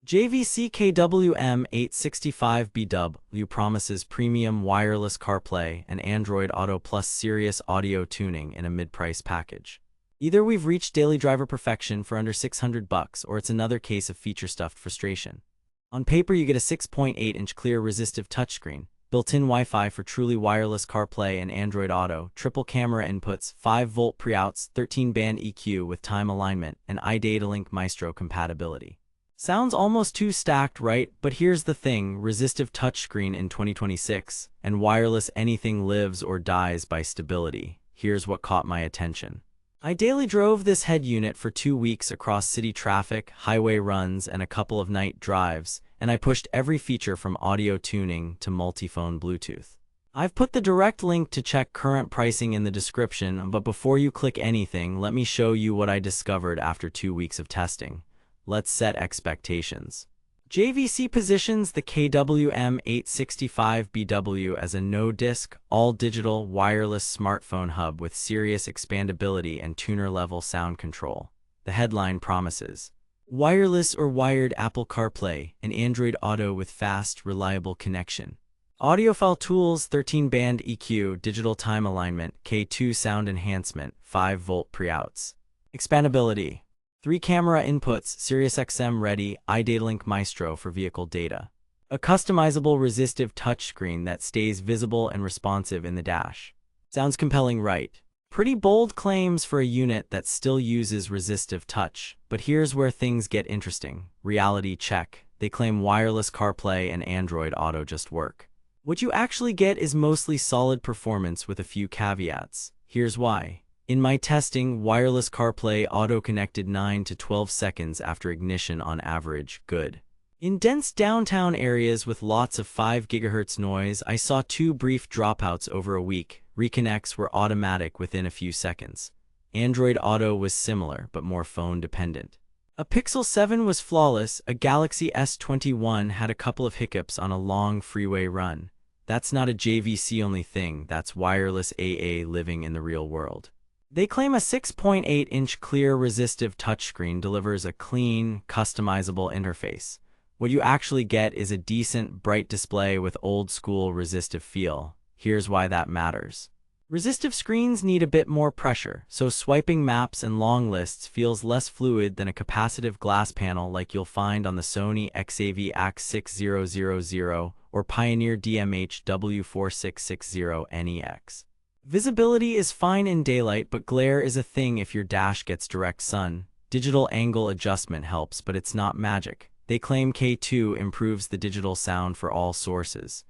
JVC KW-M865BW promises premium wireless CarPlay and Android Auto plus Sirius audio tuning in a mid-price package. Either we've reached daily driver perfection for under $600 or it's another case of feature-stuffed frustration. On paper, you get a 6.8-inch clear resistive touchscreen, built-in Wi-Fi for truly wireless CarPlay and Android Auto, triple camera inputs, 5-volt pre-outs, 13-band EQ with time alignment, and iDataLink Maestro compatibility. Sounds almost too stacked, right? But here's the thing, resistive touchscreen in 2026, and wireless anything lives or dies by stability. Here's what caught my attention. I daily drove this head unit for 2 weeks across city traffic, highway runs, and a couple of night drives, and I pushed every feature from audio tuning to multiphone Bluetooth. I've put the direct link to check current pricing in the description, but before you click anything, let me show you what I discovered after 2 weeks of testing. Let's set expectations. JVC positions the KW-M865BW as a no-disc, all-digital, wireless smartphone hub with Sirius expandability and tuner-level sound control. The headline promises wireless or wired Apple CarPlay and Android Auto with fast, reliable connection. Audiophile tools, 13-band EQ, digital time alignment, K2 sound enhancement, 5-volt pre-outs. Expandability. 3 camera inputs, SiriusXM ready, iDataLink Maestro for vehicle data. A customizable resistive touchscreen that stays visible and responsive in the dash. Sounds compelling, right? Pretty bold claims for a unit that still uses resistive touch, but here's where things get interesting. Reality check. They claim wireless CarPlay and Android Auto just work. What you actually get is mostly solid performance with a few caveats. Here's why. In my testing, wireless CarPlay auto-connected 9 to 12 seconds after ignition on average, good. In dense downtown areas with lots of 5 GHz noise, I saw 2 brief dropouts over a week. Reconnects were automatic within a few seconds. Android Auto was similar, but more phone-dependent. A Pixel 7 was flawless. A Galaxy S21 had a couple of hiccups on a long freeway run. That's not a JVC-only thing, that's wireless AA living in the real world. They claim a 6.8-inch clear resistive touchscreen delivers a clean, customizable interface. What you actually get is a decent, bright display with old-school resistive feel. Here's why that matters. Resistive screens need a bit more pressure, so swiping maps and long lists feels less fluid than a capacitive glass panel like you'll find on the Sony XAV AX6000 or Pioneer DMH W4660NEX. Visibility is fine in daylight, but glare is a thing if your dash gets direct sun. Digital angle adjustment helps, but it's not magic. They claim K2 improves the digital sound for all sources.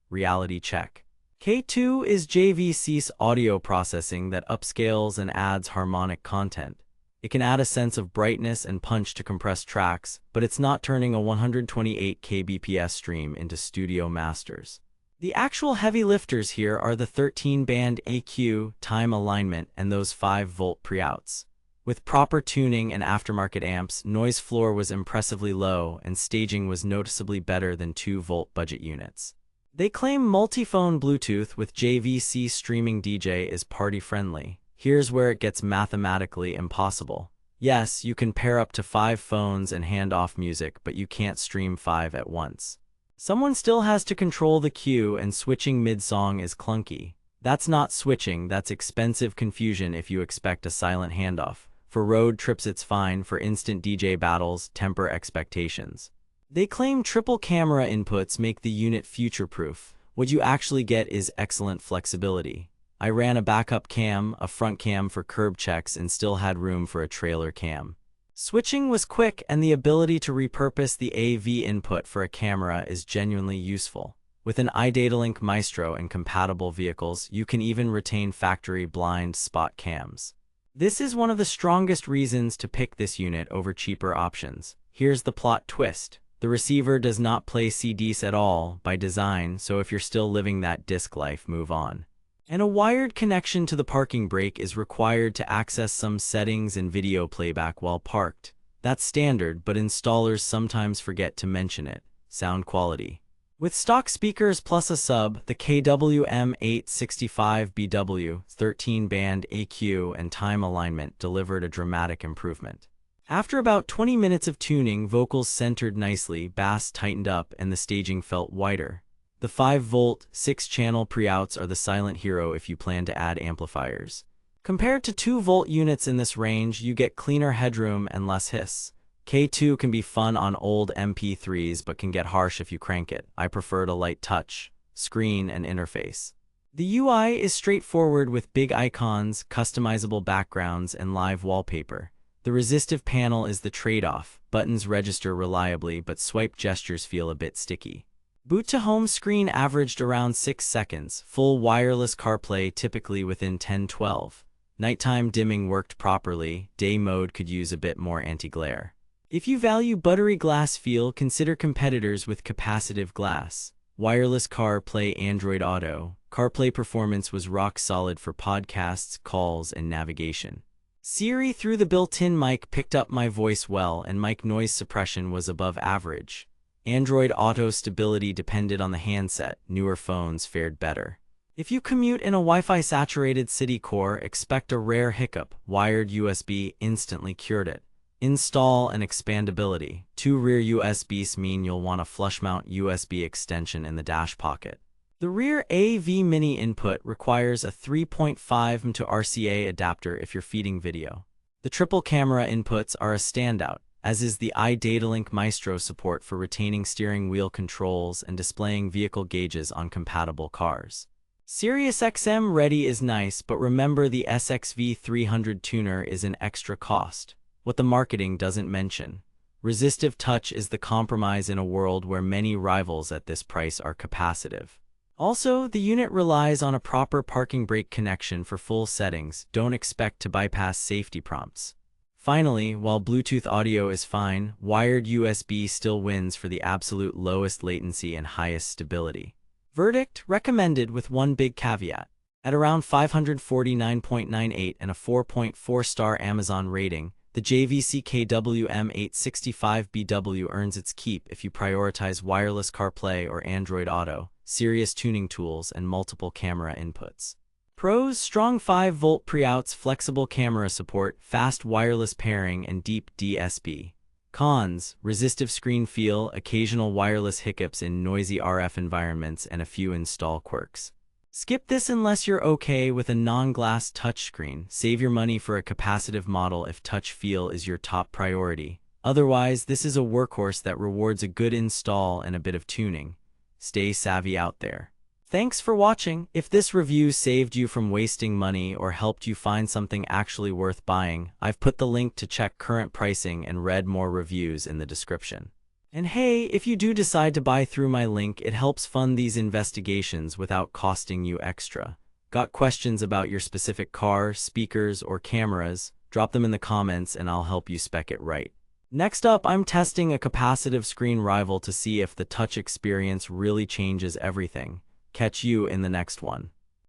Reality check. K2 is JVC's audio processing that upscales and adds harmonic content. It can add a sense of brightness and punch to compressed tracks, but it's not turning a 128 kbps stream into studio masters. The actual heavy lifters here are the 13-band EQ, time alignment, and those 5-volt pre-outs. With proper tuning and aftermarket amps, noise floor was impressively low and staging was noticeably better than 2-volt budget units. They claim multiphone Bluetooth with JVC streaming DJ is party-friendly. Here's where it gets mathematically impossible. Yes, you can pair up to 5 phones and hand off music, but you can't stream 5 at once. Someone still has to control the queue, and switching mid-song is clunky. That's not switching, that's expensive confusion if you expect a silent handoff. For road trips it's fine, for instant DJ battles, temper expectations. They claim triple camera inputs make the unit future-proof. What you actually get is excellent flexibility. I ran a backup cam, a front cam for curb checks, and still had room for a trailer cam. Switching was quick, and the ability to repurpose the AV input for a camera is genuinely useful. With an iDataLink Maestro and compatible vehicles, you can even retain factory blind spot cams. This is one of the strongest reasons to pick this unit over cheaper options. Here's the plot twist. The receiver does not play CDs at all by design, so if you're still living that disc life, move on. And a wired connection to the parking brake is required to access some settings and video playback while parked. That's standard, but installers sometimes forget to mention it. Sound quality. With stock speakers plus a sub, the KW-M865BW 13-band EQ and time alignment delivered a dramatic improvement. After about 20 minutes of tuning, vocals centered nicely, bass tightened up, and the staging felt wider. The 5-volt, 6-channel pre-outs are the silent hero if you plan to add amplifiers. Compared to 2-volt units in this range, you get cleaner headroom and less hiss. K2 can be fun on old MP3s but can get harsh if you crank it. I preferred a light touch, screen, and interface. The UI is straightforward with big icons, customizable backgrounds, and live wallpaper. The resistive panel is the trade-off. Buttons register reliably, but swipe gestures feel a bit sticky. Boot to home screen averaged around 6 seconds. Full wireless CarPlay typically within 10-12. Nighttime dimming worked properly. Day mode could use a bit more anti-glare. If you value buttery glass feel, consider competitors with capacitive glass. Wireless CarPlay Android Auto. CarPlay performance was rock solid for podcasts, calls, and navigation. Siri through the built-in mic picked up my voice well, and mic noise suppression was above average. Android Auto stability depended on the handset. Newer phones fared better. If you commute in a Wi-Fi saturated city core, expect a rare hiccup. Wired USB instantly cured it. Install and expandability. 2 rear USBs mean you'll want a flush mount USB extension in the dash pocket. The rear AV mini input requires a 3.5 mm to RCA adapter if you're feeding video. The triple camera inputs are a standout, as is the iDataLink Maestro support for retaining steering wheel controls and displaying vehicle gauges on compatible cars. SiriusXM Ready is nice, but remember the SXV300 tuner is an extra cost. What the marketing doesn't mention. Resistive touch is the compromise in a world where many rivals at this price are capacitive. Also, the unit relies on a proper parking brake connection for full settings. Don't expect to bypass safety prompts. Finally, while Bluetooth audio is fine, wired USB still wins for the absolute lowest latency and highest stability. Verdict: recommended with one big caveat. At around 549.98 and a 4.4-star Amazon rating, the JVC KW-M865BW earns its keep if you prioritize wireless CarPlay or Android Auto, serious tuning tools, and multiple camera inputs. Pros: strong 5-volt pre-outs, flexible camera support, fast wireless pairing, and deep DSP. Cons: resistive screen feel, occasional wireless hiccups in noisy RF environments, and a few install quirks. Skip this unless you're okay with a non-glass touchscreen. Save your money for a capacitive model if touch feel is your top priority. Otherwise, this is a workhorse that rewards a good install and a bit of tuning. Stay savvy out there. Thanks for watching. If this review saved you from wasting money or helped you find something actually worth buying, I've put the link to check current pricing and read more reviews in the description. And hey, if you do decide to buy through my link, it helps fund these investigations without costing you extra. Got questions about your specific car, speakers, or cameras? Drop them in the comments and I'll help you spec it right. Next up, I'm testing a capacitive screen rival to see if the touch experience really changes everything. Catch you in the next one.